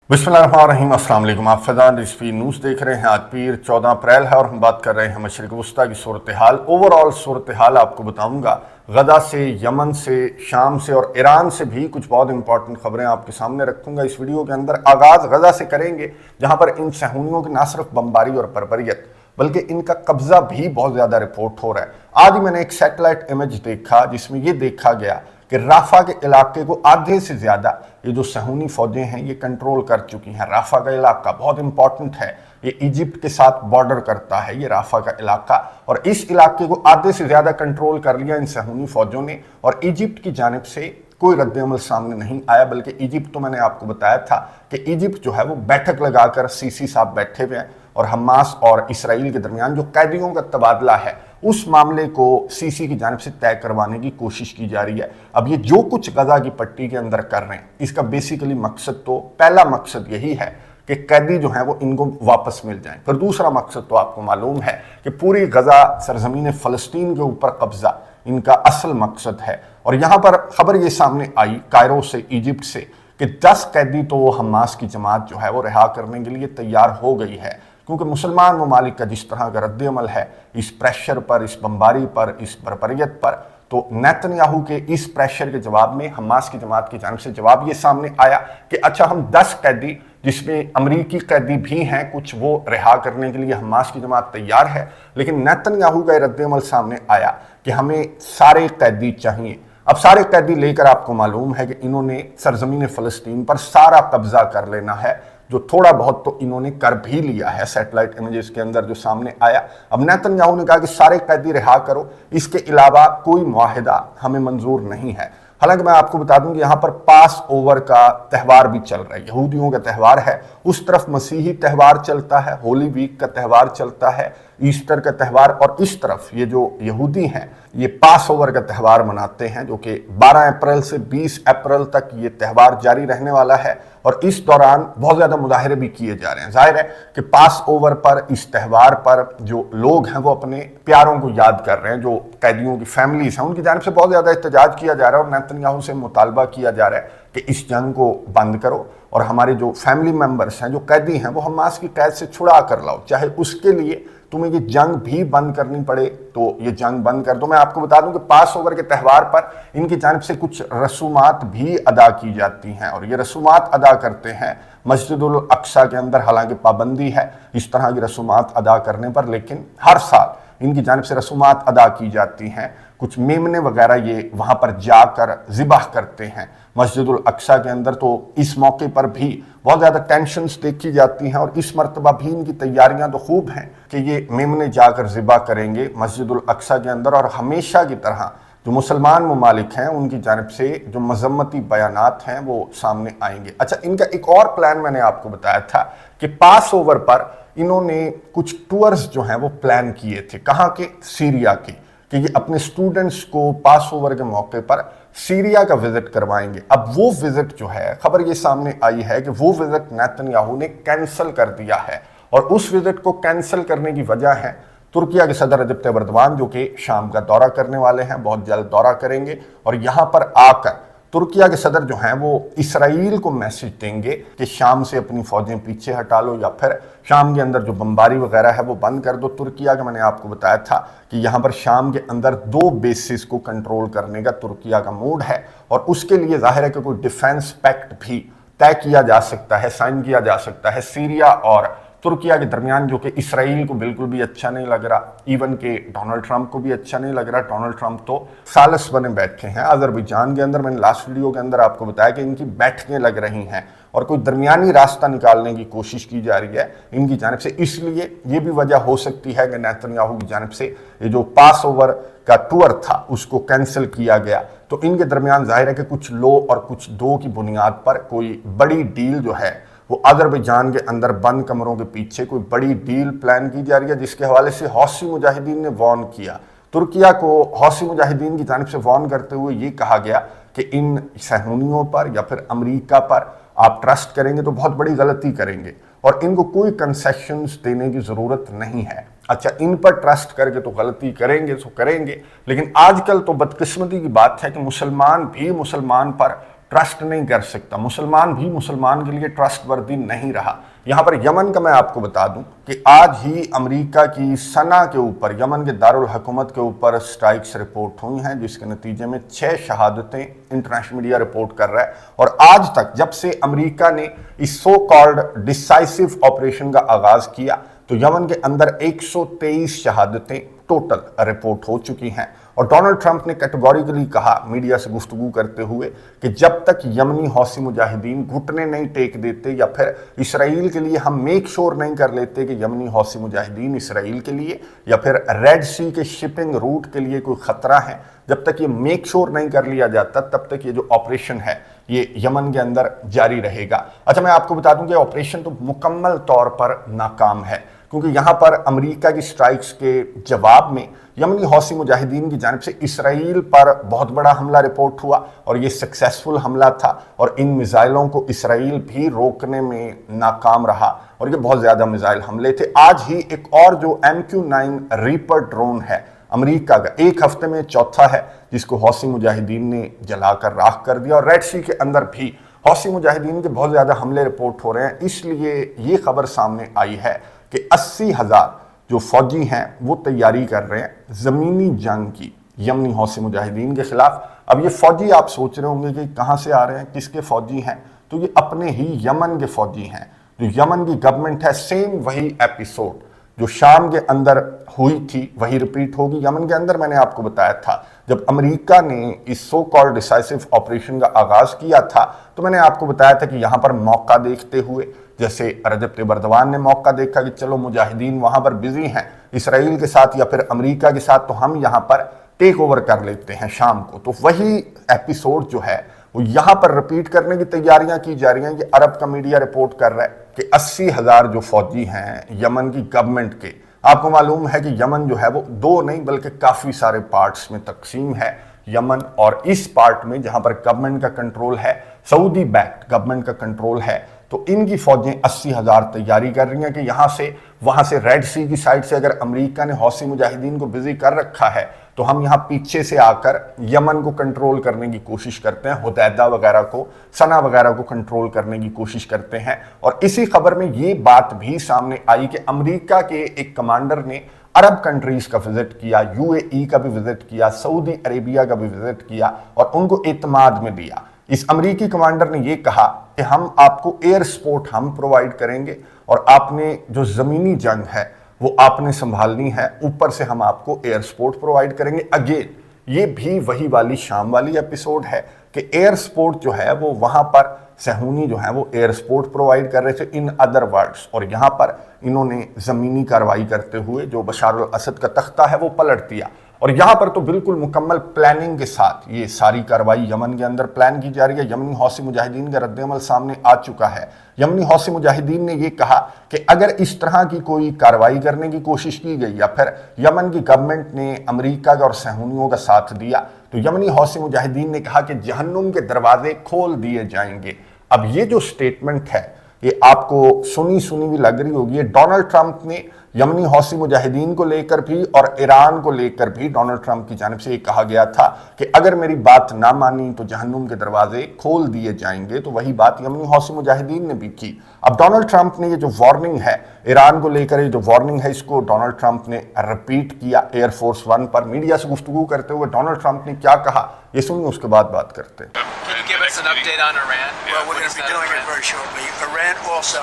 बिस्मिल्लाहिर्रहमानिर्रहीम, अस्सलाम वालेकुम। आप फैज़ान रिजवी न्यूज़ देख रहे हैं। आज पीर 14 अप्रैल है और हम बात कर रहे हैं मशरिक़ वस्ता की सूरत हाल। ओवरऑल सूरत हाल आपको बताऊंगा। गजा से, यमन से, शाम से और ईरान से भी कुछ बहुत इंपॉर्टेंट खबरें आपके सामने रखूंगा इस वीडियो के अंदर। आगाज़ गजा से करेंगे, जहां पर इन सहूनियों की न सिर्फ बमबारी और बर्बरियत बल्कि इनका कब्जा भी बहुत ज़्यादा रिपोर्ट हो रहा है। आज ही मैंने एक सैटेलाइट इमेज देखा जिसमें यह देखा गया कि राफा के इलाके को आधे से ज़्यादा ये जो सहूनी फौजें हैं ये कंट्रोल कर चुकी हैं। राफा का इलाका बहुत इंपॉर्टेंट है, ये इजिप्ट के साथ बॉर्डर करता है ये राफा का इलाका, और इस इलाके को आधे से ज़्यादा कंट्रोल कर लिया इन सहूनी फौजों ने। और इजिप्ट की जानिब से कोई रद्द-ए-अमल सामने नहीं आया, बल्कि इजिप्ट, तो मैंने आपको बताया था कि इजिप्ट जो है वो बैठक लगाकर सीसी साहब बैठे हुए हैं और हमास और इसराइल के दरमियान जो कैदियों का तबादला है उस मामले को सीसी की जानिब से तय करवाने की कोशिश की जा रही है। अब ये जो कुछ गजा की पट्टी के अंदर कर रहे हैं इसका बेसिकली मकसद, तो पहला मकसद यही है कि कैदी जो हैं वो इनको वापस मिल जाएं। फिर दूसरा मकसद तो आपको मालूम है कि पूरी गजा सरजमीन फ़लस्तीन के ऊपर कब्जा इनका असल मकसद है। और यहाँ पर खबर ये सामने आई कायरो से, इजिप्ट से, कि 10 कैदी तो हमास की जमात जो है वो रिहा करने के लिए तैयार हो गई है, क्योंकि मुसलमान ममालिक का जिस तरह का रद्द-ए-अमल है इस प्रेशर पर, इस बमबारी पर, इस बर्बरियत पर, तो नेतन्याहू के इस प्रेशर के जवाब में हमास की जमात की जानिब से जवाब ये सामने आया कि अच्छा, हम 10 कैदी जिसमें अमरीकी कैदी भी हैं कुछ, वो रिहा करने के लिए हमास की जमात तैयार है। लेकिन नेतन्याहू का रद्द-ए-अमल सामने आया कि हमें सारे कैदी चाहिए। अब सारे कैदी लेकर आपको मालूम है कि इन्होंने सरजमीन फ़लस्तीन पर सारा कब्जा कर लेना है, जो थोड़ा बहुत तो इन्होंने कर भी लिया है सैटेलाइट इमेजेस के अंदर जो सामने आया। अब नेतन्याहू ने कहा कि सारे कैदी रिहा करो, इसके अलावा कोई मुआहिदा हमें मंजूर नहीं है। हालांकि मैं आपको बता दूं कि यहाँ पर पास ओवर का त्यौहार भी चल रहा है, यहूदियों का त्यौहार है। उस तरफ मसीही त्यौहार चलता है, होली वीक का त्यौहार चलता है, ईस्टर का त्यौहार, और इस तरफ ये जो यहूदी हैं ये पास ओवर का त्यौहार मनाते हैं, जो कि 12 अप्रैल से 20 अप्रैल तक ये त्यौहार जारी रहने वाला है। और इस दौरान बहुत ज़्यादा मुजाहरे भी किए जा रहे हैं। जाहिर है कि पास ओवर पर, इस त्यौहार पर जो लोग हैं वो अपने प्यारों को याद कर रहे हैं, जो कैदियों की फैमिलीज हैं उनकी जानिब से बहुत ज़्यादा एहतजाज किया जा रहा है और नेतन्याहू से मुतालबा किया जा रहा है कि इस जंग को बंद करो और हमारे जो फैमिली मेम्बर्स हैं, जो कैदी हैं, वो हमास की कैद से छुड़ा कर लाओ, चाहे उसके लिए तुम्हें ये जंग भी बंद करनी पड़े तो ये जंग बंद कर दो। मैं आपको बता दूं कि पास ओवर के त्यौहार पर इनकी जानिब से कुछ रसूमात भी अदा की जाती हैं, और ये रसूमात अदा करते हैं मस्जिदुल अक्सा के अंदर। हालांकि पाबंदी है इस तरह की रसूमात अदा करने पर, लेकिन हर साल इनकी जानिब से रसूमात अदा की जाती हैं। कुछ मेमने वगैरह ये वहाँ पर जाकर ज़िबाह करते हैं मस्जिदुल अक्सा के अंदर। तो इस मौके पर भी बहुत ज़्यादा टेंशन्स देखी जाती हैं, और इस मरतबा भी इनकी तैयारियां तो खूब हैं कि ये मेमने जाकर ज़िबाह करेंगे मस्जिदुल अक्सा के अंदर। और हमेशा की तरह जो मुसलमान ममालिक हैं उनकी जानिब से जो मजम्मती बयानात हैं वो सामने आएंगे। अच्छा, इनका एक और प्लान मैंने आपको बताया था कि पास ओवर पर इन्होंने कुछ टूर्स जो हैं वो प्लान किए थे। कहाँ के? सीरिया के, कि ये अपने स्टूडेंट्स को पास ओवर के मौके पर सीरिया का विजिट करवाएंगे। अब वो विजिट जो है, खबर ये सामने आई है कि वो विजिट नेतन्याहू ने कैंसिल कर दिया है, और उस विजिट को कैंसिल करने की वजह है तुर्किया के सदर रजब तैयब एर्दोगान, जो कि शाम का दौरा करने वाले हैं, बहुत जल्द दौरा करेंगे, और यहाँ पर आकर तुर्किया के सदर जो हैं वो इसराइल को मैसेज देंगे कि शाम से अपनी फौजें पीछे हटा लो, या फिर शाम के अंदर जो बमबारी वगैरह है वो बंद कर दो। तुर्किया का मैंने आपको बताया था कि यहाँ पर शाम के अंदर 2 बेसिस को कंट्रोल करने का तुर्किया का मूड है, और उसके लिए जाहिर है कि कोई डिफेंस पैक्ट भी तय किया जा सकता है, साइन किया जा सकता है सीरिया और तुर्किया के दरमियान, जो कि इसराइल को बिल्कुल भी अच्छा नहीं लग रहा, इवन के डोनाल्ड ट्रंप को भी अच्छा नहीं लग रहा। डोनाल्ड ट्रंप तो सालस बने बैठे हैं अजरबैजान के अंदर। मैंने लास्ट वीडियो के अंदर आपको बताया कि इनकी बैठकें लग रही हैं और कोई दरमियानी रास्ता निकालने की कोशिश की जा रही है इनकी जानिब से। इसलिए ये भी वजह हो सकती है कि नेतन्याहू की जानिब से ये जो पास ओवर का टूर था उसको कैंसिल किया गया। तो इनके दरमियान जाहिर है कि कुछ लो और कुछ दो की बुनियाद पर कोई बड़ी डील जो है वो अजरबैजान के अंदर बंद कमरों के पीछे कोई बड़ी डील प्लान की जा रही है, जिसके हवाले से हौसी मुजाहिदीन ने वार्न किया। तुर्किया को हौसी मुजाहिदीन की जानिब से वार्न करते हुए ये कहा गया कि इन सहूनियों पर या फिर अमरीका पर आप ट्रस्ट करेंगे तो बहुत बड़ी गलती करेंगे, और इनको कोई कंसेशंस देने की ज़रूरत नहीं है। अच्छा, इन पर ट्रस्ट करके तो गलती करेंगे, लेकिन आजकल तो बदकिस्मती की बात है कि मुसलमान भी मुसलमान पर ट्रस्ट नहीं कर सकता, मुसलमान भी मुसलमान के लिए ट्रस्ट वर्दी नहीं रहा। यहाँ पर यमन का मैं आपको बता दूं कि आज ही अमेरिका की सना के ऊपर, यमन के दारुल हुकूमत के ऊपर स्ट्राइक्स रिपोर्ट हुई हैं, जिसके नतीजे में 6 शहादतें इंटरनेशनल मीडिया रिपोर्ट कर रहा है। और आज तक जब से अमेरिका ने इस सो कॉल्ड डिसाइसिव ऑपरेशन का आगाज किया तो यमन के अंदर 123 शहादतें टोटल रिपोर्ट हो चुकी हैं। और डोनाल्ड ट्रंप ने कैटेगोरिकली कहा मीडिया से गुफ्तगू करते हुए कि जब तक यमनी हौसी मुजाहिदीन घुटने नहीं टेक देते या फिर इसराइल के लिए हम मेक श्योर नहीं कर लेते कि यमनी हौसी मुजाहिदीन इसराइल के लिए या फिर रेड सी के शिपिंग रूट के लिए कोई खतरा है, जब तक ये मेक श्योर नहीं कर लिया जाता तब तक ये जो ऑपरेशन है ये यमन के अंदर जारी रहेगा। अच्छा, मैं आपको बता दूं कि ऑपरेशन तो मुकम्मल तौर पर नाकाम है, क्योंकि यहाँ पर अमेरिका की स्ट्राइक्स के जवाब में यमनी हौसी मुजाहिदीन की जानिब से इसराइल पर बहुत बड़ा हमला रिपोर्ट हुआ और ये सक्सेसफुल हमला था और इन मिसाइलों को इसराइल भी रोकने में नाकाम रहा और ये बहुत ज़्यादा मिसाइल हमले थे। आज ही एक और जो MQ-9 रीपर ड्रोन है अमेरिका का, एक हफ्ते में चौथा है, जिसको हौसी मुजाहिदीन ने जलाकर राख कर दिया। और रेड सी के अंदर भी हौसी मुजाहिदीन के बहुत ज़्यादा हमले रिपोर्ट हो रहे हैं। इसलिए ये खबर सामने आई है कि 80,000 जो फौजी हैं वो तैयारी कर रहे हैं ज़मीनी जंग की यमनी हौसी मुजाहिदीन के खिलाफ। अब ये फौजी आप सोच रहे होंगे कि कहाँ से आ रहे हैं, किसके फौजी हैं, तो ये अपने ही यमन के फौजी हैं। जो यमन की गवर्नमेंट है, सेम वही एपिसोड जो शाम के अंदर हुई थी वही रिपीट होगी यमन के अंदर। मैंने आपको बताया था जब अमेरिका ने इस सो कॉल्ड डिसाइसिव ऑपरेशन का आगाज किया था तो मैंने आपको बताया था कि यहाँ पर मौका देखते हुए, जैसे रजब तैयब एर्दोगान ने मौका देखा कि चलो मुजाहिदीन वहां पर बिजी हैं इसराइल के साथ या फिर अमेरिका के साथ, तो हम यहाँ पर टेक ओवर कर लेते हैं शाम को। तो वही एपिसोड जो है वो यहाँ पर रिपीट करने की तैयारियां की जा रही हैं। ये अरब का मीडिया रिपोर्ट कर रहा है कि 80,000 जो फौजी हैं यमन की गवर्नमेंट के, आपको मालूम है कि यमन जो है वो 2 नहीं बल्कि काफी सारे पार्ट्स में तकसीम है यमन, और इस पार्ट में जहां पर गवर्नमेंट का कंट्रोल है, सऊदी बैक्ड गवर्नमेंट का कंट्रोल है, तो इनकी फौजें 80,000 तैयारी कर रही हैं कि यहाँ से वहां से रेड सी की साइड से अगर अमेरिका ने हौसी मुजाहिदीन को बिजी कर रखा है तो हम यहाँ पीछे से आकर यमन को कंट्रोल करने की कोशिश करते हैं, हुदैदा वगैरह को, सना वगैरह को कंट्रोल करने की कोशिश करते हैं। और इसी खबर में ये बात भी सामने आई कि अमेरिका के एक कमांडर ने अरब कंट्रीज का विजिट किया, UAE का भी विजिट किया, सऊदी अरेबिया का भी विजिट किया और उनको एतमाद में लिया। इस अमरीकी कमांडर ने यह कहा कि हम आपको एयर सपोर्ट हम प्रोवाइड करेंगे और आपने जो ज़मीनी जंग है वो आपने संभालनी है, ऊपर से हम आपको एयर सपोर्ट प्रोवाइड करेंगे। अगेन ये भी वही वाली शाम वाली एपिसोड है कि एयर सपोर्ट जो है वो वहाँ पर सहूनी जो है वो एयर सपोर्ट प्रोवाइड कर रहे थे इन अदर वर्ड्स, और यहाँ पर इन्होंने ज़मीनी कार्रवाई करते हुए जो बशार अल असद का तख्ता है वो पलट दिया। और यहाँ पर तो बिल्कुल मुकम्मल प्लानिंग के साथ ये सारी कार्रवाई यमन के अंदर प्लान की जा रही है। यमनी हौसी मुजाहिदीन का रद्द-ए-अमल सामने आ चुका है। यमनी हौसी मुजाहिदीन ने ये कहा कि अगर इस तरह की कोई कार्रवाई करने की कोशिश की गई या फिर यमन की गवर्नमेंट ने अमेरिका का और सहूनियों का साथ दिया तो यमनी हौसी मुजाहिदीन ने कहा कि जहन्नुम के दरवाजे खोल दिए जाएंगे। अब ये जो स्टेटमेंट है ये आपको सुनी सुनी भी लग रही होगी। डोनाल्ड ट्रंप ने यमनी हौसी मुजाहिदीन को लेकर भी और ईरान को लेकर भी डोनाल्ड ट्रंप की जानिब से ये कहा गया था कि अगर मेरी बात ना मानी तो जहन्नुम के दरवाजे खोल दिए जाएंगे, तो वही बात यमनी हौसी मुजाहिदीन ने भी की। अब डोनाल्ड ट्रंप ने ये जो वार्निंग है ईरान को लेकर, ये जो वार्निंग है इसको डोनाल्ड ट्रंप ने रिपीट किया एयरफोर्स 1 पर। मीडिया से गुफ्तगू करते हुए डोनाल्ड ट्रंप ने क्या कहा ये सुनिए, उसके बाद बात करते हैं। Give us an update on Iran. Well, we're going to be doing it very shortly. Iran also,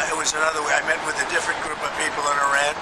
it was another way. I met with a different group of people in Iran,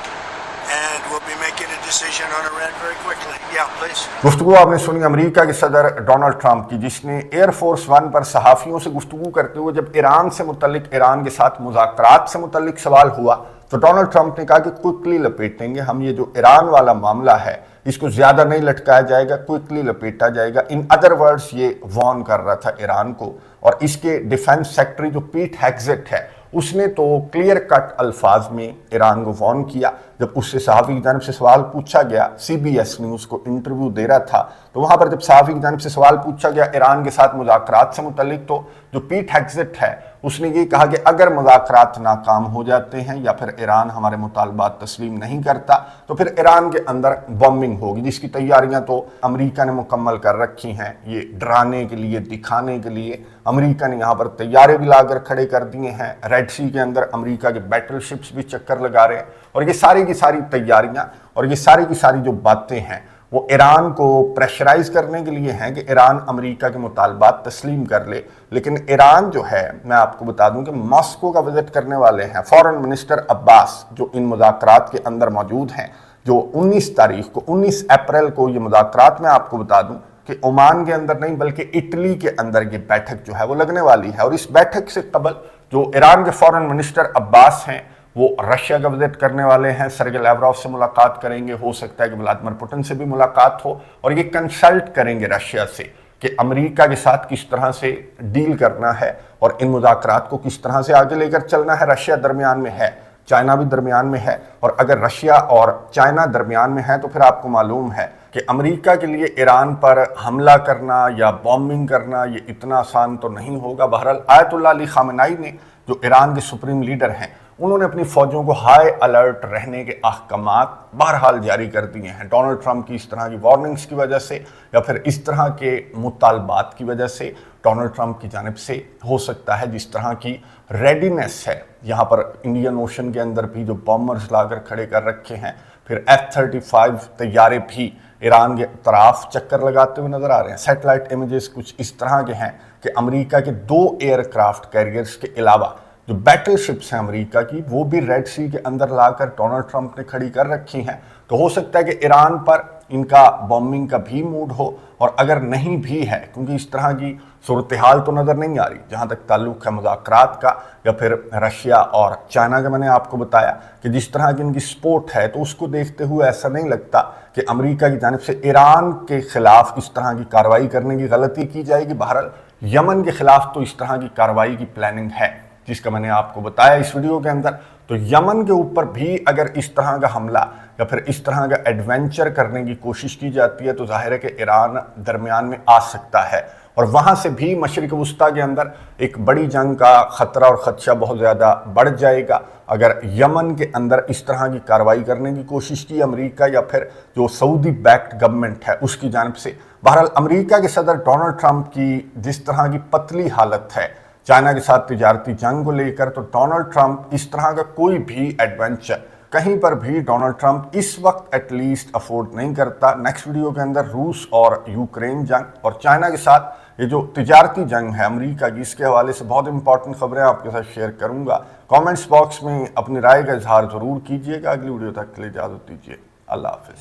and we'll be making a decision on Iran very quickly. Yeah, please. गुफ्तगू आपने सुनी America के सदर Donald Trump की, जिसने air force 1 पर सहाफ़ियों से गुफ्तगू करते हुए जब ईरान से मुतल्लिक, ईरान के साथ मुज़ाकरात से मुतल्लिक सवाल हुआ तो डोनाल्ड ट्रंप ने कहा कि क्विकली लपेटेंगे हम, ये जो ईरान वाला मामला है इसको ज्यादा नहीं लटकाया जाएगा, क्विकली लपेटा जाएगा। इन अदर वर्ड्स ये वार्न कर रहा था ईरान को। और इसके डिफेंस सेक्रेटरी जो पीट हेग्सेट है उसने तो क्लियर कट अल्फाज में ईरान को वार्न किया। जब उससे सहाफ़ी की जानिब से सवाल पूछा गया, CBS न्यूज़ को इंटरव्यू दे रहा था, तो वहाँ पर जब सहाफ़ी की जानिब से सवाल पूछा गया ईरान के साथ मुज़ाकरात से मुतल्लिक, तो जो पीट हेग्सेट है اس نے یہ کہا کہ اگر مذاکرات ناکام ہو جاتے ہیں یا پھر ایران ہمارے مطالبات تسلیم نہیں کرتا تو پھر ایران کے اندر بمبنگ ہوگی، جس کی تیاریاں تو امریکہ نے مکمل کر رکھی ہیں۔ یہ ڈرانے کے لیے، دکھانے کے لیے امریکہ نے یہاں پر طیارے بھی لا کر کھڑے کر دیے ہیں، ریڈ سی کے اندر امریکہ کے بیٹل شپس بھی چکر لگا رہے ہیں، اور یہ ساری کی ساری تیاریاں اور یہ ساری کی ساری جو باتیں ہیں وہ ایران کو پریشرائز کرنے کے لیے ہیں کہ ایران امریکہ کے مطالبات تسلیم کر لے۔ لیکن ایران جو ہے، میں آپ کو بتا دوں کہ ماسکو کا وزٹ کرنے والے ہیں فارن منسٹر عباس، جو ان مذاکرات کے اندر موجود ہیں، جو 19 اپریل کو یہ مذاکرات، میں آپ کو بتا دوں کہ عمان کے اندر نہیں بلکہ اٹلی کے اندر یہ بیٹھک جو ہے وہ لگنے والی ہے۔ اور اس بیٹھک سے قبل جو ایران کے فارن منسٹر عباس ہیں وہ رشیا کا وزٹ کرنے والے ہیں، سرگے لیوروف سے ملاقات کریں گے، ہو سکتا ہے کہ ولادیمیر پوٹن سے بھی ملاقات ہو، اور یہ کنسلٹ کریں گے رشیا سے کہ امریکہ کے ساتھ کس طرح سے ڈیل کرنا ہے اور ان مذاکرات کو کس طرح سے آگے لے کر چلنا ہے۔ رشیا درمیان میں ہے، چائنا بھی درمیان میں ہے، اور اگر رشیا اور چائنا درمیان میں ہے تو پھر آپ کو معلوم ہے کہ امریکہ کے لیے ایران پر حملہ کرنا یا بومبنگ کرنا یہ اتنا آسان تو نہیں ہوگا۔ بہرحال آیت اللہ علی خامنائی نے، جو ایران کے سپریم لیڈر ہیں، انہوں نے اپنی فوجوں کو ہائی الرٹ رہنے کے احکامات بہرحال جاری کر دیے ہیں۔ ڈونلڈ ٹرمپ کی اس طرح کی وارننگز کی وجہ سے یا پھر اس طرح کے مطالبات کی وجہ سے ڈونلڈ ٹرمپ کی جانب سے ہو سکتا ہے جس طرح کی ریڈینس ہے، یہاں پر انڈین اوشن کے اندر بھی جو بامبرز لا کر کھڑے کر رکھے ہیں، پھر F-35 طیارے بھی ایران کے اطراف چکر لگاتے ہوئے نظر آ رہے ہیں۔ سیٹلائٹ امیجز کچھ اس طرح کے ہیں کہ امریکہ کے 2 ایئر کرافٹ کیریئرز کے علاوہ جو بیٹل شپس ہیں امریکہ کی، وہ بھی ریڈ سی کے اندر لا کر ڈونلڈ ٹرمپ نے کھڑی کر رکھی ہیں۔ تو ہو سکتا ہے کہ ایران پر ان کا بومبنگ کا بھی موڈ ہو، اور اگر نہیں بھی ہے، کیونکہ اس طرح کی صورتحال تو نظر نہیں آ رہی جہاں تک تعلق ہے مذاکرات کا یا پھر رشیا اور چائنا کا۔ میں نے آپ کو بتایا کہ جس طرح کی ان کی سپورٹ ہے تو اس کو دیکھتے ہوئے ایسا نہیں لگتا کہ امریکہ کی جانب سے ایران کے خلاف اس طرح کی کارروائی کرنے کی غلطی کی جائے گی۔ بہرحال یمن کے خلاف تو اس طرح کی کارروائی کی پلاننگ ہے، جس کا میں نے آپ کو بتایا اس ویڈیو کے اندر۔ تو یمن کے اوپر بھی اگر اس طرح کا حملہ یا پھر اس طرح کا ایڈونچر کرنے کی کوشش کی جاتی ہے تو ظاہر ہے کہ ایران درمیان میں آ سکتا ہے، اور وہاں سے بھی مشرق وسطیٰ کے اندر ایک بڑی جنگ کا خطرہ اور خدشہ بہت زیادہ بڑھ جائے گا اگر یمن کے اندر اس طرح کی کارروائی کرنے کی کوشش کی امریکہ یا پھر جو سعودی بیکڈ گورنمنٹ ہے اس کی جانب سے۔ بہرحال امریکہ کے صدر ڈونلڈ ٹرمپ کی جس طرح کی پتلی حالت ہے چائنا کے ساتھ تجارتی جنگ کو لے کر، تو ڈونلڈ ٹرمپ اس طرح کا کوئی بھی ایڈونچر کہیں پر بھی ڈونلڈ ٹرمپ اس وقت ایٹ لیسٹ افورڈ نہیں کرتا۔ نیکسٹ ویڈیو کے اندر روس اور یوکرین جنگ اور چائنا کے ساتھ یہ جو تجارتی جنگ ہے امریکہ کی، اس کے حوالے سے بہت امپورٹنٹ خبریں آپ کے ساتھ شیئر کروں گا۔ کامنٹس باکس میں اپنی رائے کا اظہار ضرور کیجیے گا۔ اگلی ویڈیو تک کے لیے اجازت دیجیے، اللہ حافظ۔